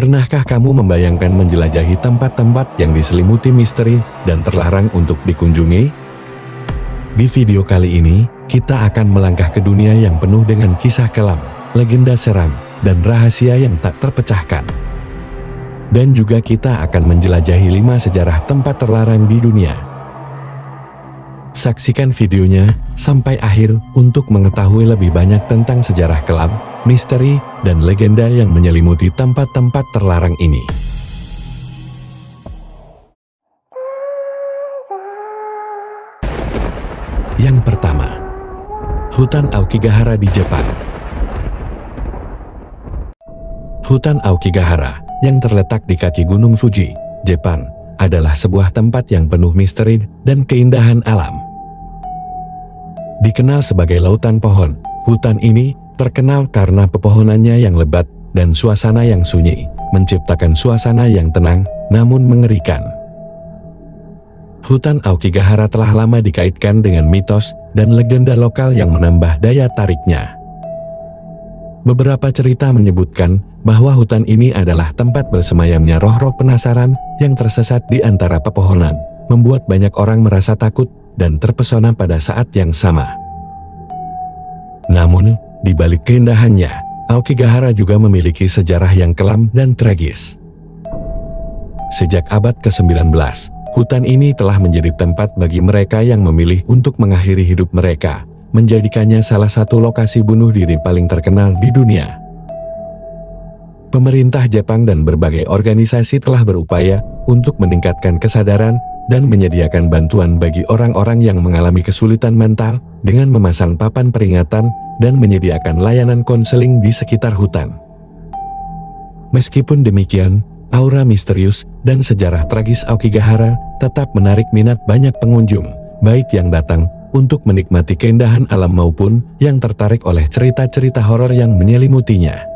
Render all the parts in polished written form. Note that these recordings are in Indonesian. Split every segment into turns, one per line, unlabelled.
Pernahkah kamu membayangkan menjelajahi tempat-tempat yang diselimuti misteri dan terlarang untuk dikunjungi? Di video kali ini, kita akan melangkah ke dunia yang penuh dengan kisah kelam, legenda seram, dan rahasia yang tak terpecahkan. Dan juga kita akan menjelajahi 5 sejarah tempat terlarang di dunia. Saksikan videonya sampai akhir untuk mengetahui lebih banyak tentang sejarah kelam, misteri, dan legenda yang menyelimuti tempat-tempat terlarang ini. Yang pertama, Hutan Aokigahara di Jepang. Hutan Aokigahara yang terletak di kaki Gunung Fuji, Jepang, adalah sebuah tempat yang penuh misteri dan keindahan alam. Dikenal sebagai lautan pohon, hutan ini terkenal karena pepohonannya yang lebat dan suasana yang sunyi, menciptakan suasana yang tenang namun mengerikan. Hutan Aokigahara telah lama dikaitkan dengan mitos dan legenda lokal yang menambah daya tariknya. Beberapa cerita menyebutkan bahwa hutan ini adalah tempat bersemayamnya roh-roh penasaran yang tersesat di antara pepohonan, membuat banyak orang merasa takut dan terpesona pada saat yang sama. Namun, di balik keindahannya, Aokigahara juga memiliki sejarah yang kelam dan tragis. Sejak abad ke-19, hutan ini telah menjadi tempat bagi mereka yang memilih untuk mengakhiri hidup mereka, menjadikannya salah satu lokasi bunuh diri paling terkenal di dunia. Pemerintah Jepang dan berbagai organisasi telah berupaya untuk meningkatkan kesadaran dan menyediakan bantuan bagi orang-orang yang mengalami kesulitan mental dengan memasang papan peringatan dan menyediakan layanan konseling di sekitar hutan. Meskipun demikian, aura misterius dan sejarah tragis Aokigahara tetap menarik minat banyak pengunjung, baik yang datang untuk menikmati keindahan alam maupun yang tertarik oleh cerita-cerita horor yang menyelimutinya.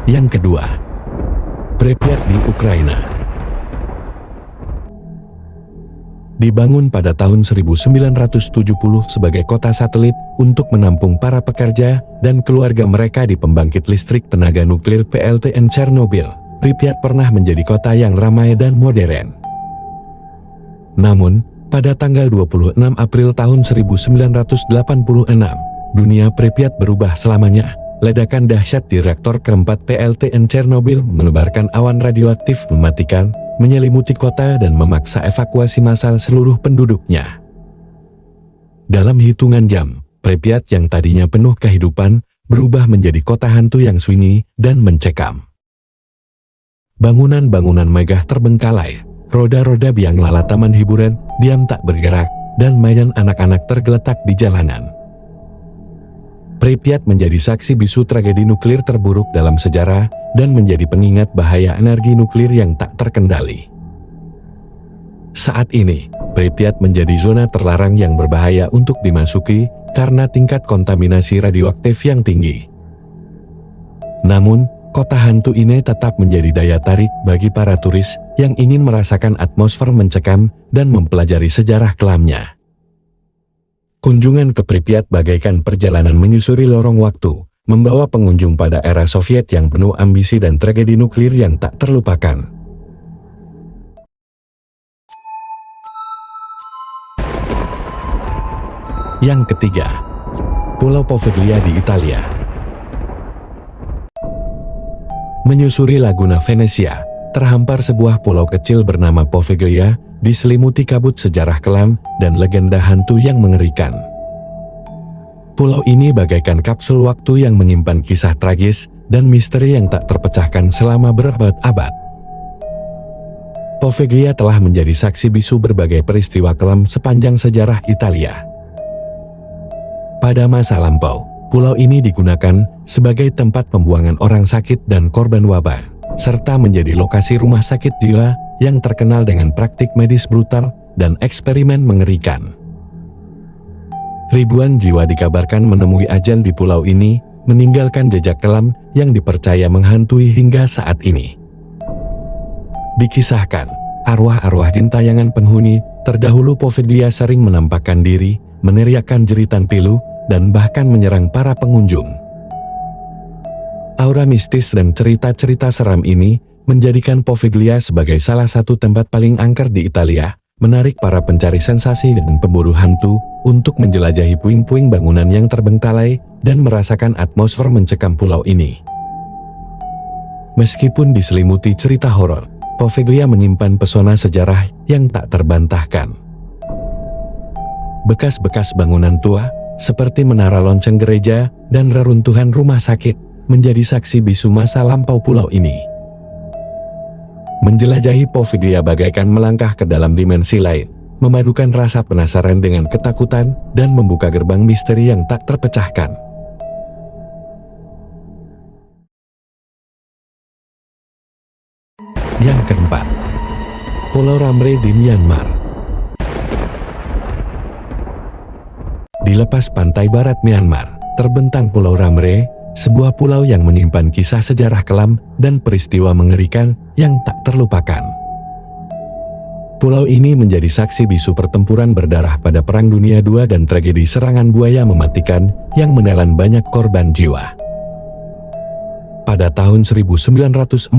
Yang kedua, Pripyat di Ukraina. Dibangun pada tahun 1970 sebagai kota satelit untuk menampung para pekerja dan keluarga mereka di pembangkit listrik tenaga nuklir PLTN Chernobyl, Pripyat pernah menjadi kota yang ramai dan modern. Namun, pada tanggal 26 April tahun 1986, dunia Pripyat berubah selamanya. Ledakan dahsyat di reaktor keempat PLTN Chernobyl menebarkan awan radioaktif mematikan, menyelimuti kota dan memaksa evakuasi massal seluruh penduduknya. Dalam hitungan jam, Pripyat yang tadinya penuh kehidupan, berubah menjadi kota hantu yang sunyi dan mencekam. Bangunan-bangunan megah terbengkalai, roda-roda biang lala taman hiburan diam tak bergerak, dan mainan anak-anak tergeletak di jalanan. Pripyat menjadi saksi bisu tragedi nuklir terburuk dalam sejarah dan menjadi pengingat bahaya energi nuklir yang tak terkendali. Saat ini, Pripyat menjadi zona terlarang yang berbahaya untuk dimasuki karena tingkat kontaminasi radioaktif yang tinggi. Namun, kota hantu ini tetap menjadi daya tarik bagi para turis yang ingin merasakan atmosfer mencekam dan mempelajari sejarah kelamnya. Kunjungan ke Pripyat bagaikan perjalanan menyusuri lorong waktu, membawa pengunjung pada era Soviet yang penuh ambisi dan tragedi nuklir yang tak terlupakan. Yang ketiga, Pulau Poveglia di Italia. Menyusuri Laguna Venezia, terhampar sebuah pulau kecil bernama Poveglia, diselimuti kabut sejarah kelam dan legenda hantu yang mengerikan. Pulau ini bagaikan kapsul waktu yang menyimpan kisah tragis dan misteri yang tak terpecahkan selama berabad-abad. Poveglia telah menjadi saksi bisu berbagai peristiwa kelam sepanjang sejarah Italia. Pada masa lampau, pulau ini digunakan sebagai tempat pembuangan orang sakit dan korban wabah, serta menjadi lokasi rumah sakit jiwa yang terkenal dengan praktik medis brutal dan eksperimen mengerikan. Ribuan jiwa dikabarkan menemui ajal di pulau ini, meninggalkan jejak kelam yang dipercaya menghantui hingga saat ini. Dikisahkan, arwah-arwah gentayangan penghuni terdahulu Poveglia sering menampakkan diri meneriakkan jeritan pilu, dan bahkan menyerang para pengunjung. Aura mistis dan cerita-cerita seram ini menjadikan Poveglia sebagai salah satu tempat paling angker di Italia, menarik para pencari sensasi dan pemburu hantu untuk menjelajahi puing-puing bangunan yang terbengkalai dan merasakan atmosfer mencekam pulau ini. Meskipun diselimuti cerita horor, Poveglia menyimpan pesona sejarah yang tak terbantahkan. Bekas-bekas bangunan tua, seperti menara lonceng gereja dan reruntuhan rumah sakit, menjadi saksi bisu masa lampau pulau ini. Menjelajahi Poveglia bagaikan melangkah ke dalam dimensi lain, memadukan rasa penasaran dengan ketakutan dan membuka gerbang misteri yang tak terpecahkan. Yang keempat, Pulau Ramree di Myanmar. Di lepas pantai barat Myanmar, terbentang Pulau Ramree, sebuah pulau yang menyimpan kisah sejarah kelam dan peristiwa mengerikan yang tak terlupakan. Pulau ini menjadi saksi bisu pertempuran berdarah pada Perang Dunia II dan tragedi serangan buaya mematikan yang menelan banyak korban jiwa. Pada tahun 1945,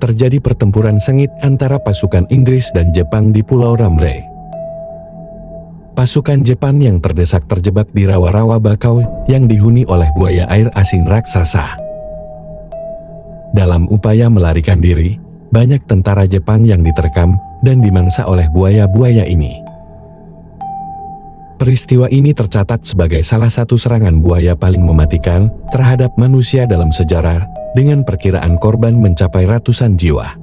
terjadi pertempuran sengit antara pasukan Inggris dan Jepang di Pulau Ramree. Pasukan Jepang yang terdesak terjebak di rawa-rawa bakau yang dihuni oleh buaya air asin raksasa. Dalam upaya melarikan diri, banyak tentara Jepang yang diterkam dan dimangsa oleh buaya-buaya ini. Peristiwa ini tercatat sebagai salah satu serangan buaya paling mematikan terhadap manusia dalam sejarah, dengan perkiraan korban mencapai ratusan jiwa.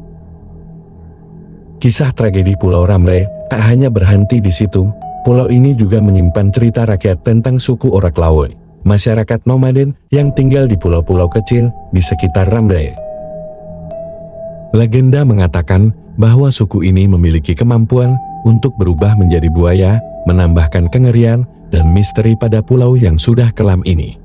Kisah tragedi Pulau Ramree tak hanya berhenti di situ. Pulau ini juga menyimpan cerita rakyat tentang suku Orak Laut, masyarakat nomaden yang tinggal di pulau-pulau kecil di sekitar Ramree. Legenda mengatakan bahwa suku ini memiliki kemampuan untuk berubah menjadi buaya, menambahkan kengerian dan misteri pada pulau yang sudah kelam ini.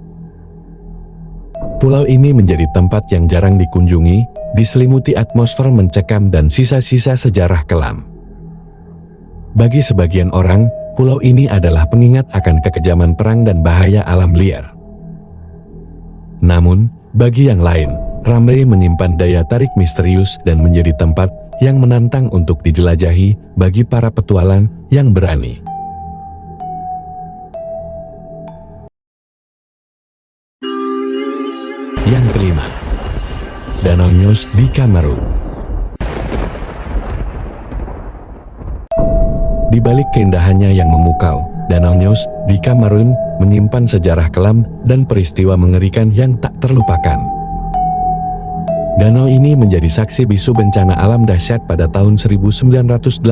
Pulau ini menjadi tempat yang jarang dikunjungi, diselimuti atmosfer mencekam dan sisa-sisa sejarah kelam. Bagi sebagian orang, pulau ini adalah pengingat akan kekejaman perang dan bahaya alam liar. Namun, bagi yang lain, Ramree menyimpan daya tarik misterius dan menjadi tempat yang menantang untuk dijelajahi bagi para petualang yang berani. Yang kelima, Danau Nyos di Kamerun. Di balik keindahannya yang memukau, Danau Nyos di Kamerun menyimpan sejarah kelam dan peristiwa mengerikan yang tak terlupakan. Danau ini menjadi saksi bisu bencana alam dahsyat pada tahun 1986,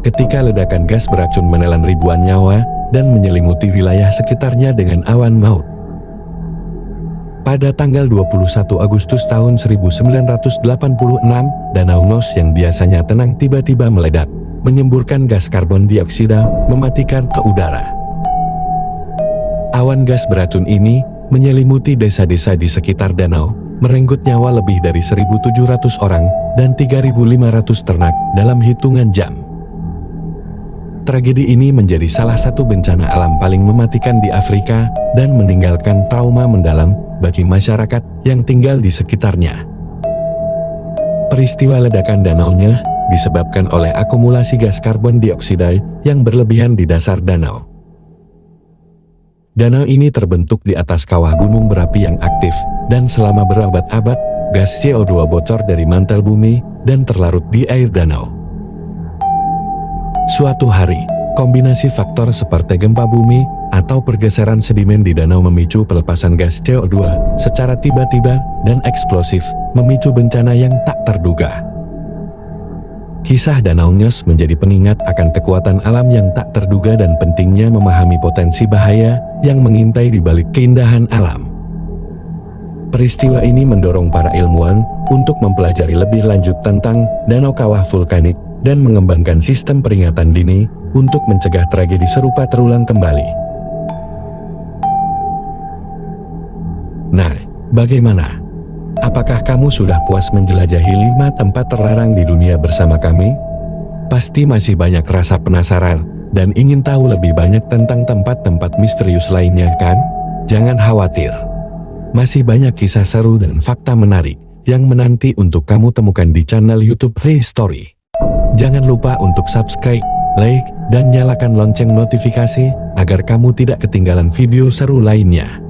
ketika ledakan gas beracun menelan ribuan nyawa dan menyelimuti wilayah sekitarnya dengan awan maut. Pada tanggal 21 Agustus tahun 1986, Danau Nyos yang biasanya tenang tiba-tiba meledak, menyemburkan gas karbon dioksida mematikan ke udara. Awan gas beracun ini menyelimuti desa-desa di sekitar danau, merenggut nyawa lebih dari 1.700 orang dan 3.500 ternak dalam hitungan jam. Tragedi ini menjadi salah satu bencana alam paling mematikan di Afrika dan meninggalkan trauma mendalam bagi masyarakat yang tinggal di sekitarnya. Peristiwa ledakan Danau Nyos disebabkan oleh akumulasi gas karbon dioksida yang berlebihan di dasar danau. Danau ini terbentuk di atas kawah gunung berapi yang aktif, dan selama berabad-abad, gas CO2 bocor dari mantel bumi dan terlarut di air danau. Suatu hari, kombinasi faktor seperti gempa bumi atau pergeseran sedimen di danau memicu pelepasan gas CO2 secara tiba-tiba dan eksplosif, memicu bencana yang tak terduga. Kisah Danau Nyos menjadi pengingat akan kekuatan alam yang tak terduga dan pentingnya memahami potensi bahaya yang mengintai di balik keindahan alam. Peristiwa ini mendorong para ilmuwan untuk mempelajari lebih lanjut tentang danau kawah vulkanik dan mengembangkan sistem peringatan dini untuk mencegah tragedi serupa terulang kembali. Nah, bagaimana? Apakah kamu sudah puas menjelajahi 5 tempat terlarang di dunia bersama kami? Pasti masih banyak rasa penasaran Dan ingin tahu lebih banyak tentang tempat-tempat misterius lainnya kan? Jangan khawatir. Masih banyak kisah seru dan fakta menarik yang menanti untuk kamu temukan di channel YouTube History. Jangan lupa untuk subscribe, like, dan nyalakan lonceng notifikasi agar kamu tidak ketinggalan video seru lainnya.